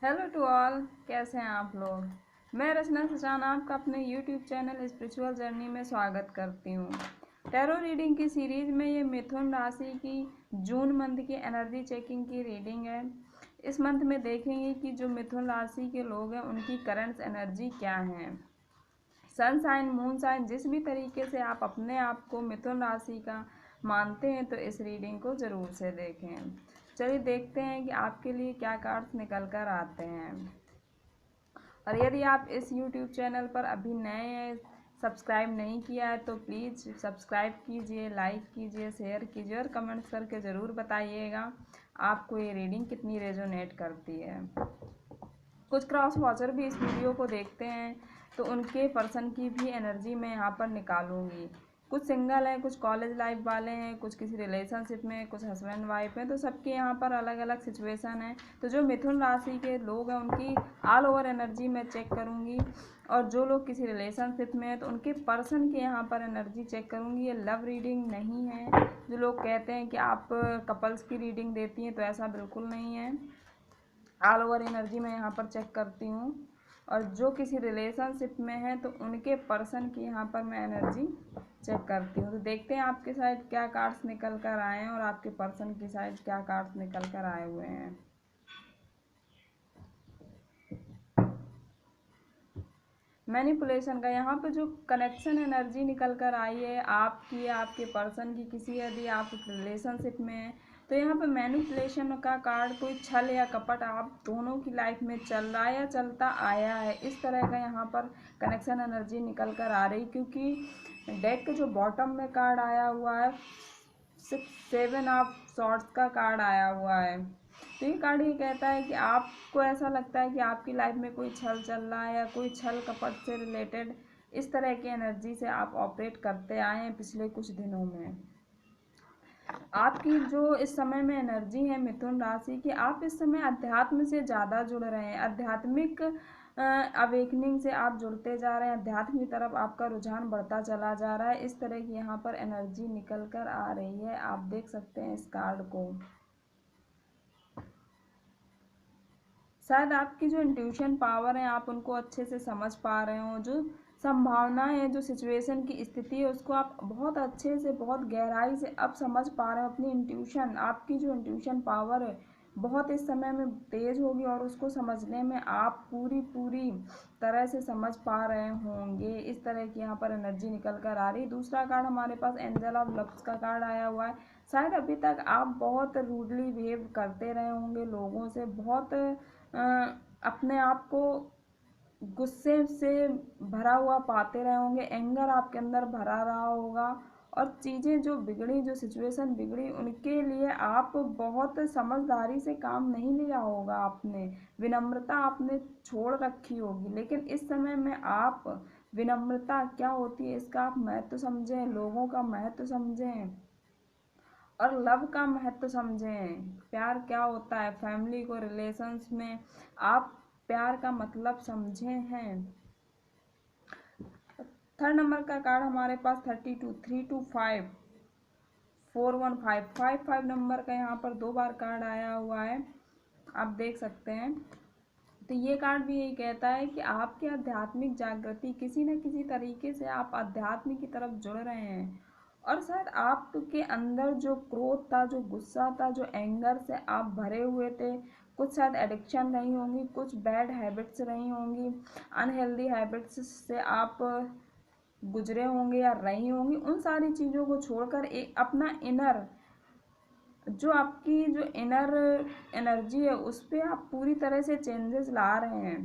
Hello to all, कैसे हैं आप लोग। मैं रचना सचाना आपका अपने यूट्यूब चैनल स्पिरिचुअल जर्नी में स्वागत करती हूँ। टैरो रीडिंग की सीरीज में ये मिथुन राशि की जून मंथ की एनर्जी चेकिंग की रीडिंग है। इस मंथ में देखेंगे कि जो मिथुन राशि के लोग हैं उनकी करंट एनर्जी क्या है। सन साइन मून साइन जिस भी तरीके से आप अपने आप को मिथुन राशि का मानते हैं तो इस रीडिंग को ज़रूर से देखें। चलिए देखते हैं कि आपके लिए क्या कार्ड्स निकल कर आते हैं। और यदि आप इस यूट्यूब चैनल पर अभी नए हैं, सब्सक्राइब नहीं किया है तो प्लीज़ सब्सक्राइब कीजिए, लाइक कीजिए, शेयर कीजिए और कमेंट्स करके ज़रूर बताइएगा आपको ये रीडिंग कितनी रेजोनेट करती है। कुछ क्रॉस वॉचर भी इस वीडियो को देखते हैं तो उनके पर्सन की भी एनर्जी मैं यहाँ पर निकालूंगी। कुछ सिंगल हैं, कुछ कॉलेज लाइफ वाले हैं, कुछ किसी रिलेशनशिप में, कुछ हस्बैंड वाइफ हैं, तो सबके यहाँ पर अलग अलग सिचुएशन है। तो जो मिथुन राशि के लोग हैं उनकी ऑल ओवर एनर्जी मैं चेक करूँगी और जो लोग किसी रिलेशनशिप में हैं तो उनके पर्सन के यहाँ पर एनर्जी चेक करूँगी। ये लव रीडिंग नहीं है। जो लोग कहते हैं कि आप कपल्स की रीडिंग देती हैं तो ऐसा बिल्कुल नहीं है। ऑल ओवर एनर्जी मैं यहाँ पर चेक करती हूँ और जो किसी रिलेशनशिप में है तो उनके पर्सन की यहाँ पर मैं एनर्जी चेक करती हूँ। तो देखते हैं आपके साइड क्या कार्ड्स निकल कर आए हैं और आपके पर्सन की साइड क्या कार्ड्स निकल कर आए हुए हैं। मैनिपुलेशन का यहाँ पे जो कनेक्शन एनर्जी निकल कर आई है आपकी, आपके पर्सन की, किसी यदि आप रिलेशनशिप में हैं तो यहाँ पे मैनिपुलेशन का कार्ड, कोई छल या कपट आप दोनों की लाइफ में चल रहा है या चलता आया है, इस तरह का यहाँ पर कनेक्शन एनर्जी निकल कर आ रही। क्योंकि डेक के जो बॉटम में कार्ड आया हुआ है 7 ऑफ सॉर्ड्स का कार्ड आया हुआ है। तो ये कार्ड ये कहता है कि आपको ऐसा लगता है कि आपकी लाइफ में कोई छल चल रहा है या कोई छल कपट से रिलेटेड इस तरह की एनर्जी से आप ऑपरेट करते आए हैं पिछले कुछ दिनों में। आपकी जो इस समय में एनर्जी है मिथुन राशि की, आप इस समय अध्यात्म से ज़्यादा जुड़ रहे हैं। आध्यात्मिक अवेकनिंग से आप जुड़ते जा रहे हैं, अध्यात्म की तरफ आपका रुझान बढ़ता चला जा रहा है। इस तरह की यहाँ पर एनर्जी निकल कर आ रही है। आप देख सकते हैं इस कार्ड को। शायद आपकी जो इंट्यूशन पावर है आप उनको अच्छे से समझ पा रहे हो। जो संभावनाएं है, जो सिचुएशन की स्थिति है उसको आप बहुत अच्छे से, बहुत गहराई से अब समझ पा रहे हो। अपनी इंट्यूशन, आपकी जो इंट्यूशन पावर है बहुत इस समय में तेज होगी और उसको समझने में आप पूरी पूरी तरह से समझ पा रहे होंगे। इस तरह की यहाँ पर एनर्जी निकल कर आ रही। दूसरा कार्ड हमारे पास एंजल ऑफ लव्स का कार्ड आया हुआ है। शायद अभी तक आप बहुत रूडली बिहेव करते रहे होंगे लोगों से, बहुत अपने आप को गुस्से से भरा हुआ पाते रहे होंगे, एंगर आपके अंदर भरा रहा होगा और चीज़ें जो बिगड़ी, जो सिचुएशन बिगड़ी उनके लिए आप बहुत समझदारी से काम नहीं लिया होगा। आपने विनम्रता आपने छोड़ रखी होगी। लेकिन इस समय में आप विनम्रता क्या होती है इसका आप महत्व समझें, लोगों का महत्व समझें और लव का महत्व समझें। प्यार क्या होता है, फैमिली को, रिलेशंस में आप प्यार का मतलब समझे हैं। थर्ड नंबर का कार्ड हमारे पास 32, 325, 415, 55 नंबर का यहाँ पर 2 बार कार्ड आया हुआ है, आप देख सकते हैं। तो ये कार्ड भी यही कहता है कि आपकी आध्यात्मिक जागृति, किसी न किसी तरीके से आप आध्यात्म की तरफ जुड़ रहे हैं और शायद आपके अंदर जो क्रोध था, जो गुस्सा था, जो एंगर से आप भरे हुए थे, कुछ शायद एडिक्शन रही होंगी, कुछ बैड हैबिट्स रही होंगी, अनहेल्दी हैबिट्स से आप गुजरे होंगे या रही होंगी। उन सारी चीज़ों को छोड़कर एक अपना इनर, जो आपकी जो इनर एनर्जी है उस पर आप पूरी तरह से चेंजेस ला रहे हैं।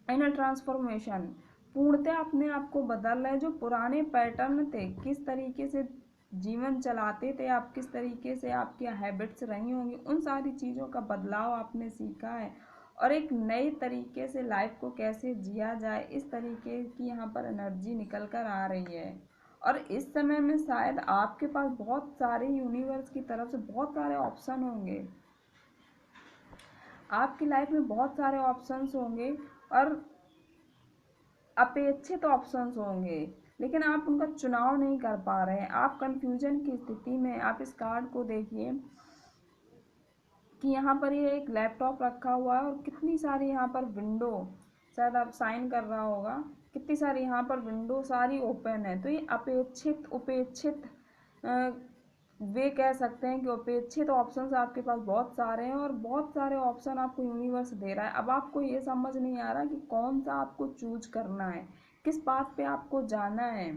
इनर ट्रांसफॉर्मेशन, पूर्णतः अपने आप को बदल रहे हैं। जो पुराने पैटर्न थे, किस तरीके से जीवन चलाते थे आप, किस तरीके से आपकी हैबिट्स रही होंगी, उन सारी चीज़ों का बदलाव आपने सीखा है और एक नए तरीके से लाइफ को कैसे जिया जाए, इस तरीके की यहाँ पर एनर्जी निकल कर आ रही है। और इस समय में शायद आपके पास बहुत सारे यूनिवर्स की तरफ से बहुत सारे ऑप्शन होंगे, आपकी लाइफ में बहुत सारे ऑप्शंस होंगे और अपेक्षित ऑप्शंस होंगे, लेकिन आप उनका चुनाव नहीं कर पा रहे हैं। आप कंफ्यूजन की स्थिति में, आप इस कार्ड को देखिए, कि यहाँ पर ये एक लैपटॉप रखा हुआ है और कितनी सारी यहाँ पर विंडो, शायद आप साइन कर रहा होगा, कितनी सारी यहाँ पर विंडो सारी ओपन है। तो ये अपेक्षित उपेक्षित वे कह सकते हैं कि अपेक्षित ऑप्शंस आपके पास बहुत सारे हैं और बहुत सारे ऑप्शन आपको यूनिवर्स दे रहा है। अब आपको ये समझ नहीं आ रहा कि कौन सा आपको चूज करना है, किस बात पे आपको जाना है।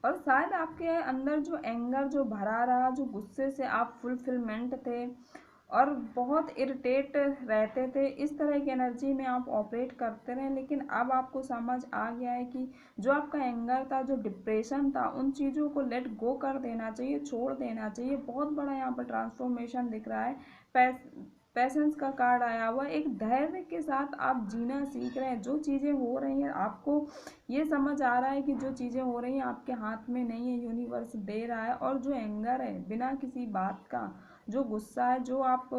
और शायद आपके अंदर जो एंगर जो भरा रहा, जो गुस्से से आप फुलफिलमेंट थे और बहुत इरिटेट रहते थे, इस तरह की एनर्जी में आप ऑपरेट करते रहे। लेकिन अब आपको समझ आ गया है कि जो आपका एंगर था, जो डिप्रेशन था, उन चीज़ों को लेट गो कर देना चाहिए, छोड़ देना चाहिए। बहुत बड़ा यहाँ पर ट्रांसफॉर्मेशन दिख रहा है। पैसेंस का कार्ड आया हुआ, एक धैर्य के साथ आप जीना सीख रहे हैं। जो चीज़ें हो रही हैं आपको ये समझ आ रहा है कि जो चीज़ें हो रही हैं आपके हाथ में नहीं है, यूनिवर्स दे रहा है। और जो एंगर है बिना किसी बात का, जो गुस्सा है, जो आप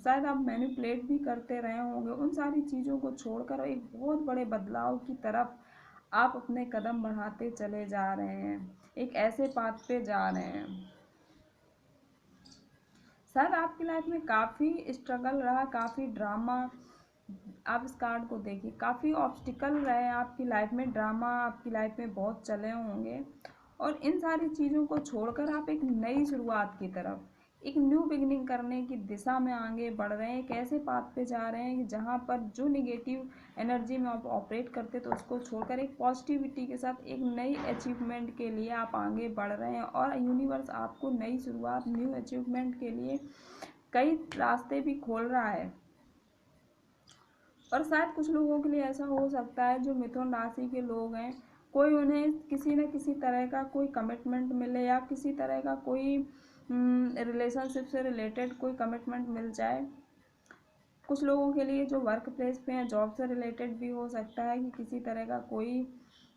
शायद आप मैनिपुलेट भी करते रहे होंगे, उन सारी चीज़ों को छोड़कर एक बहुत बड़े बदलाव की तरफ आप अपने कदम बढ़ाते चले जा रहे हैं, एक ऐसे पाथ पे जा रहे हैं। शायद आपकी लाइफ में काफ़ी स्ट्रगल रहा, काफ़ी ड्रामा, आप इस कार्ड को देखिए, काफ़ी ऑब्स्टिकल रहे आपकी लाइफ में, ड्रामा आपकी लाइफ में बहुत चले होंगे। और इन सारी चीज़ों को छोड़कर आप एक नई शुरुआत की तरफ, एक न्यू बिगिनिंग करने की दिशा में आगे बढ़ रहे हैं। एक ऐसे पाथ पे जा रहे हैं कि जहाँ पर जो निगेटिव एनर्जी में आप ऑपरेट करते तो उसको छोड़कर एक पॉजिटिविटी के साथ एक नई अचीवमेंट के लिए आप आगे बढ़ रहे हैं। और यूनिवर्स आपको नई शुरुआत, न्यू अचीवमेंट के लिए कई रास्ते भी खोल रहा है। और शायद कुछ लोगों के लिए ऐसा हो सकता है, जो मिथुन राशि के लोग हैं, कोई उन्हें किसी न किसी तरह का कोई कमिटमेंट मिले या किसी तरह का कोई रिलेशनशिप से रिलेटेड कोई कमिटमेंट मिल जाए। कुछ लोगों के लिए जो वर्क प्लेस पे हैं, जॉब से रिलेटेड भी हो सकता है कि किसी तरह का कोई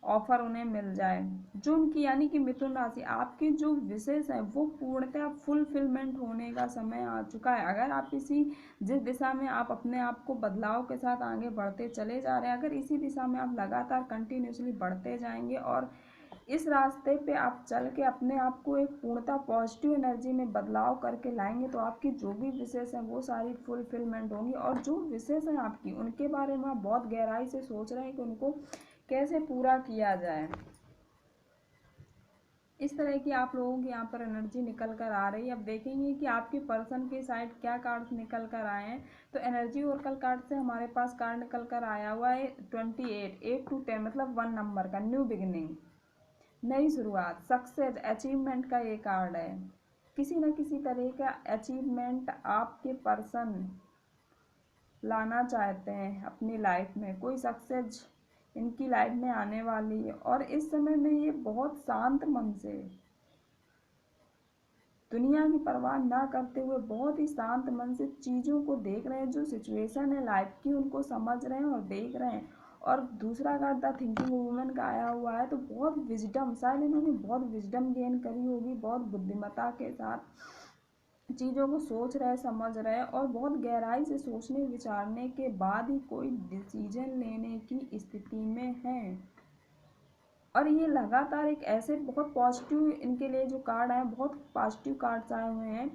ऑफर उन्हें मिल जाए। जो उनकी यानी कि मिथुन राशि, आपकी जो विशेष है वो पूर्णतः फुलफिलमेंट होने का समय आ चुका है। अगर आप जिस दिशा में आप अपने आप को बदलाव के साथ आगे बढ़ते चले जा रहे हैं, अगर इसी दिशा में आप लगातार कंटिन्यूसली बढ़ते जाएंगे और इस रास्ते पे आप चल के अपने आप को एक पूर्णतः पॉजिटिव एनर्जी में बदलाव करके लाएंगे, तो आपकी जो भी विशेष हैं वो सारी फुलफिलमेंट होंगी। और जो विशेष हैं आपकी, उनके बारे में आप बहुत गहराई से सोच रहे हैं कि उनको कैसे पूरा किया जाए। इस तरह की आप लोगों की यहाँ पर एनर्जी निकल कर आ रही है। अब देखेंगे कि आपके पर्सन के साइड क्या कार्ड्स निकल कर आए हैं। तो एनर्जी ओरेकल कार्ड से हमारे पास कार्ड निकल कर आया हुआ है 28, 8 to 10, मतलब 1 नंबर का, न्यू बिगिनिंग, नई शुरुआत, सक्सेस, अचीवमेंट का ये कार्ड है। किसी न किसी तरह का अचीवमेंट आपके पर्सन लाना चाहते हैं अपनी लाइफ में, कोई सक्सेस इनकी लाइफ में आने वाली है। और इस समय में ये बहुत शांत मन से, दुनिया की परवाह ना करते हुए, बहुत ही शांत मन से चीज़ों को देख रहे हैं। जो सिचुएशन है लाइफ की उनको समझ रहे हैं और देख रहे हैं। और दूसरा कार्ड द थिंकिंग वूमन का आया हुआ है। तो बहुत विजडम, शायद इन्होंने बहुत विजडम गेन करी होगी, बहुत बुद्धिमत्ता के साथ चीज़ों को सोच रहे, समझ रहे और बहुत गहराई से सोचने विचारने के बाद ही कोई डिसीजन लेने की स्थिति में हैं। और ये लगातार एक ऐसे बहुत पॉजिटिव, इनके लिए जो कार्ड आए बहुत पॉजिटिव कार्ड्स आए हुए हैं।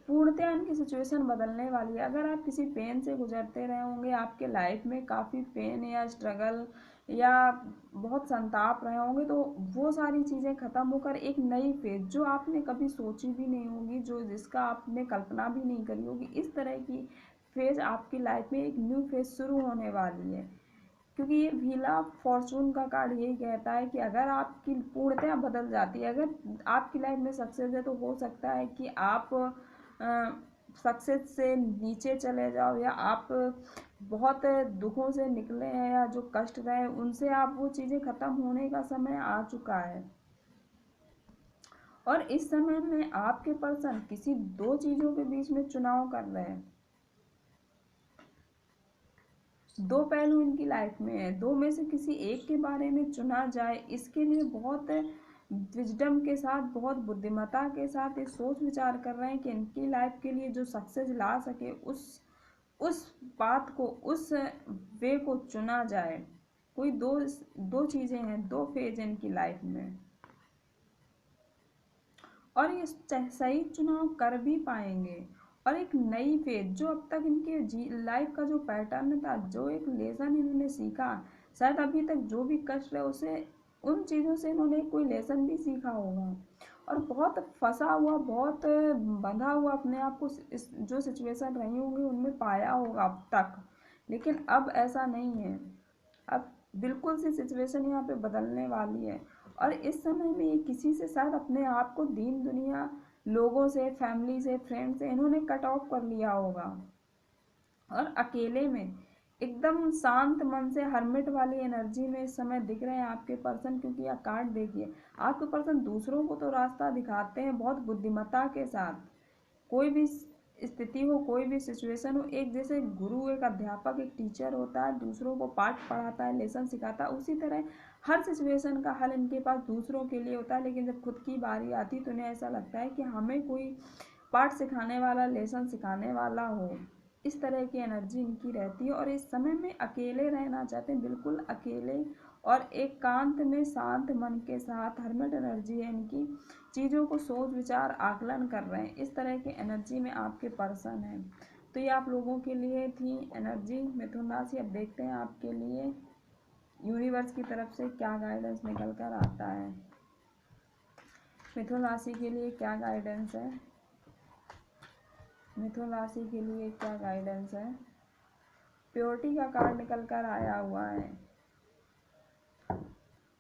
पूर्णतः इनकी सिचुएशन बदलने वाली है। अगर आप किसी पेन से गुजरते रहे होंगे, आपके लाइफ में काफ़ी पेन या स्ट्रगल या बहुत संताप रहे होंगे, तो वो सारी चीज़ें ख़त्म होकर एक नई फेज, जो आपने कभी सोची भी नहीं होगी, जो जिसका आपने कल्पना भी नहीं करी होगी, इस तरह की फेज आपकी लाइफ में एक न्यू फेज शुरू होने वाली है। क्योंकि ये व्हील ऑफ फॉर्चून का कार्ड यही कहता है कि अगर आपकी पूर्णतया बदल जाती है, अगर आपकी लाइफ में सक्सेस है, तो हो सकता है कि आप सक्सेस से नीचे चले जाओ, या आप बहुत दुखों से निकले हैं, या जो कष्ट रहे उनसे आप, वो चीज़ें ख़त्म होने का समय आ चुका है। और इस समय में आपके पर्सन किसी दो चीज़ों के बीच में चुनाव कर रहे हैं। दो पहलू इनकी लाइफ में है, दो में से किसी एक के बारे में चुना जाए, इसके लिए बहुत विजडम के साथ, बहुत बुद्धिमत्ता के साथ ये सोच विचार कर रहे हैं कि इनकी लाइफ के लिए जो सक्सेस ला सके, उस बात को, उस वे को चुना जाए। कोई दो चीज़ें हैं, दो फेज हैं इनकी लाइफ में। और ये सही चुनाव कर भी पाएंगे। और एक नई फेज जो अब तक इनके लाइफ का जो पैटर्न था, जो एक लेसन इन्होंने सीखा, शायद अभी तक जो भी कष्ट है उसे उन चीज़ों से इन्होंने कोई लेसन भी सीखा होगा। और बहुत फंसा हुआ, बहुत बंधा हुआ अपने आप को इस जो सिचुएशन रही होंगी उनमें पाया होगा अब तक। लेकिन अब ऐसा नहीं है, अब बिल्कुल सी सिचुएशन यहाँ पे बदलने वाली है। और इस समय में ये किसी से शायद अपने आप को दीन दुनिया, लोगों से, फैमिली से, फ्रेंड से इन्होंने कट ऑफ कर लिया होगा। और अकेले में एकदम शांत मन से हर्मिट वाली एनर्जी में इस समय दिख रहे हैं आपके पर्सन। क्योंकि यह कार्ड देखिए, आपके पर्सन दूसरों को तो रास्ता दिखाते हैं बहुत बुद्धिमत्ता के साथ। कोई भी स्थिति हो, कोई भी सिचुएशन हो, एक जैसे गुरु, एक अध्यापक, एक टीचर होता है, दूसरों को पाठ पढ़ाता है, लेसन सिखाता है, उसी तरह हर सिचुएशन का हल इनके पास दूसरों के लिए होता है। लेकिन जब खुद की बारी आती तो इन्हें ऐसा लगता है कि हमें कोई पाठ सिखाने वाला, लेसन सिखाने वाला हो। इस तरह की एनर्जी इनकी रहती है। और इस समय में अकेले रहना चाहते हैं, बिल्कुल अकेले और एकांत में शांत मन के साथ। हर्मिट एनर्जी है इनकी, चीज़ों को सोच विचार आकलन कर रहे हैं। इस तरह की एनर्जी में आपके पर्सन है। तो ये आप लोगों के लिए थी एनर्जी मिथुन राशि। अब देखते हैं आपके लिए यूनिवर्स की तरफ से क्या गाइडेंस निकल कर आता है। मिथुन राशि के लिए क्या गाइडेंस है, मिथुन राशि के लिए क्या गाइडेंस है। प्योरिटी का कार्ड निकल कर आया हुआ है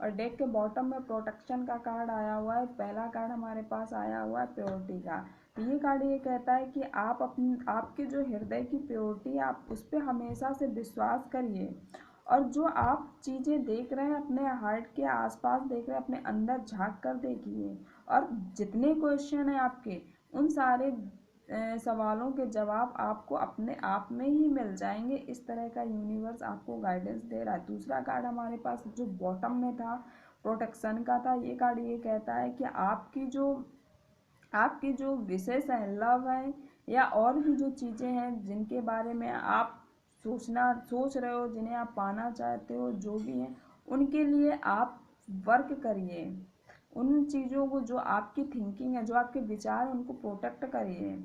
और डेक के बॉटम में प्रोटेक्शन का कार्ड आया हुआ है। पहला कार्ड हमारे पास आया हुआ है प्योरिटी का। तो ये कार्ड ये कहता है कि आप आपके जो हृदय की प्योरिटी, आप उस पर हमेशा से विश्वास करिए। और जो आप चीज़ें देख रहे हैं अपने हार्ट के आसपास देख रहे हैं, अपने अंदर झांक कर देखिए। और जितने क्वेश्चन हैं आपके, उन सारे सवालों के जवाब आपको अपने आप में ही मिल जाएंगे। इस तरह का यूनिवर्स आपको गाइडेंस दे रहा है। दूसरा कार्ड हमारे पास जो बॉटम में था, प्रोटेक्शन का था। ये कार्ड ये कहता है कि आपकी जो विशेष है, लव है, या और भी जो चीज़ें हैं जिनके बारे में आप सोच रहे हो, जिन्हें आप पाना चाहते हो, जो भी हैं, उनके लिए आप वर्क करिए। उन चीज़ों को, जो आपकी थिंकिंग है, जो आपके विचार हैं, उनको प्रोटेक्ट करिए।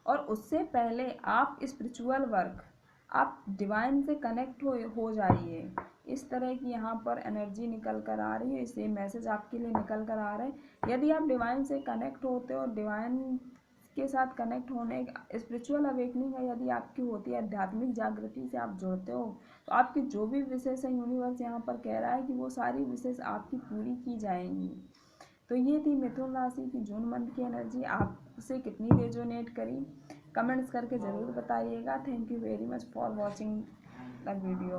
और उससे पहले आप स्पिरिचुअल वर्क, आप डिवाइन से कनेक्ट हो जाइए। इस तरह की यहाँ पर एनर्जी निकल कर आ रही है। इसे मैसेज आपके लिए निकल कर आ रहे हैं। यदि आप डिवाइन से कनेक्ट होते हो, डिवाइन के साथ कनेक्ट होने, स्पिरिचुअल अवेकनिंग है यदि आपकी होती है, आध्यात्मिक जागृति से आप जुड़ते हो, तो आपकी जो भी विशेष है, यूनिवर्स यहाँ पर कह रहा है कि वो सारी विशेष आपकी पूरी की जाएंगी। तो ये थी मिथुन राशि की जून मंथ की एनर्जी। आपसे कितनी रेजोनेट करी, कमेंट्स करके ज़रूर बताइएगा। Thank you very much for watching the video.